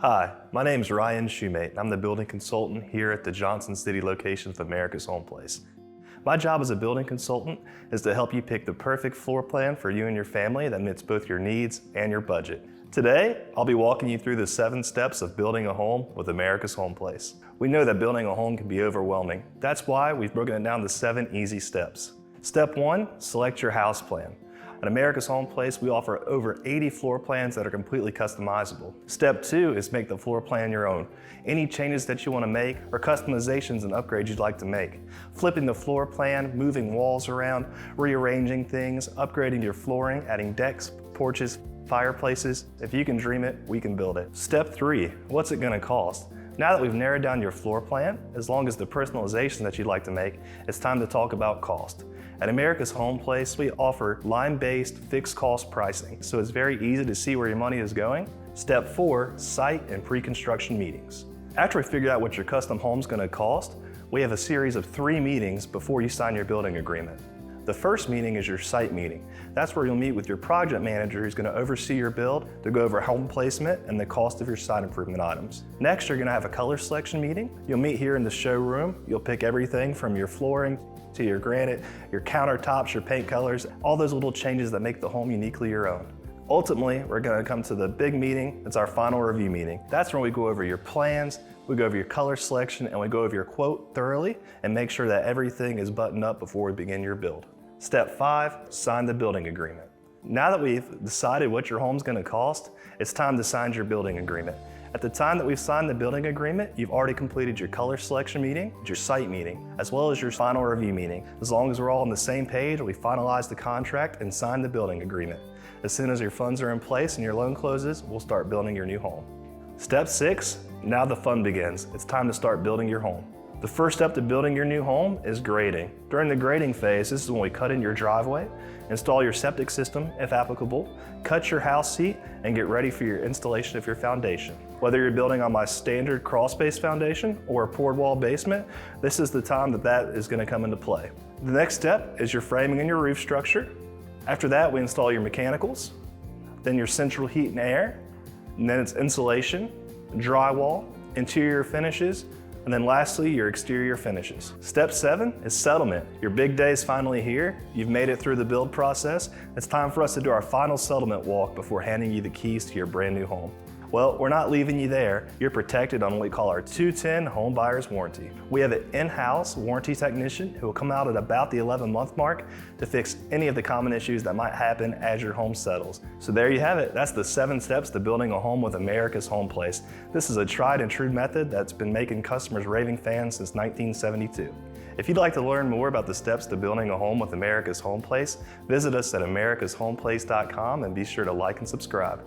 Hi, my name is Ryan Shumate, and I'm the building consultant here at the Johnson City location of America's Home Place. My job as a building consultant is to help you pick the perfect floor plan for you and your family that meets both your needs and your budget. Today, I'll be walking you through the 7 steps of building a home with America's Home Place. We know that building a home can be overwhelming. That's why we've broken it down to 7 easy steps. Step 1, select your house plan. At America's Home Place, we offer over 80 floor plans that are completely customizable. Step 2 is make the floor plan your own. Any changes that you want to make or customizations and upgrades you'd like to make. Flipping the floor plan, moving walls around, rearranging things, upgrading your flooring, adding decks, porches, fireplaces. If you can dream it, we can build it. Step 3, what's it going to cost? Now that we've narrowed down your floor plan, as long as the personalization that you'd like to make, it's time to talk about cost. At America's Home Place, we offer line-based fixed cost pricing, so it's very easy to see where your money is going. Step 4, site and pre-construction meetings. After we figure out what your custom home's going to cost, we have a series of 3 meetings before you sign your building agreement. The first meeting is your site meeting. That's where you'll meet with your project manager who's going to oversee your build to go over home placement and the cost of your site improvement items. Next, you're going to have a color selection meeting. You'll meet here in the showroom. You'll pick everything from your flooring to your granite, your countertops, your paint colors, all those little changes that make the home uniquely your own. Ultimately, we're going to come to the big meeting. It's our final review meeting. That's when we go over your plans, we go over your color selection, and we go over your quote thoroughly and make sure that everything is buttoned up before we begin your build. Step 5, sign the building agreement. Now that we've decided what your home's going to cost, it's time to sign your building agreement. At the time that we've signed the building agreement, you've already completed your color selection meeting, your site meeting, as well as your final review meeting. As long as we're all on the same page, we finalize the contract and sign the building agreement. As soon as your funds are in place and your loan closes, we'll start building your new home. Step 6, now the fun begins. It's time to start building your home. The first step to building your new home is grading. During the grading phase, this is when we cut in your driveway, install your septic system if applicable, cut your house seat, and get ready for your installation of your foundation. Whether you're building on my standard crawl space foundation or a poured wall basement, this is the time that is going to come into play. The next step is your framing and your roof structure. After that, we install your mechanicals, then your central heat and air, and then it's insulation, drywall, interior finishes, and then lastly, your exterior finishes. Step 7 is settlement. Your big day is finally here. You've made it through the build process. It's time for us to do our final settlement walk before handing you the keys to your brand new home. Well, we're not leaving you there. You're protected on what we call our 210 home buyer's warranty. We have an in-house warranty technician who will come out at about the 11-month mark to fix any of the common issues that might happen as your home settles. So there you have it. That's the 7 steps to building a home with America's Home Place. This is a tried and true method that's been making customers raving fans since 1972. If you'd like to learn more about the steps to building a home with America's Home Place, visit us at americashomeplace.com and be sure to like and subscribe.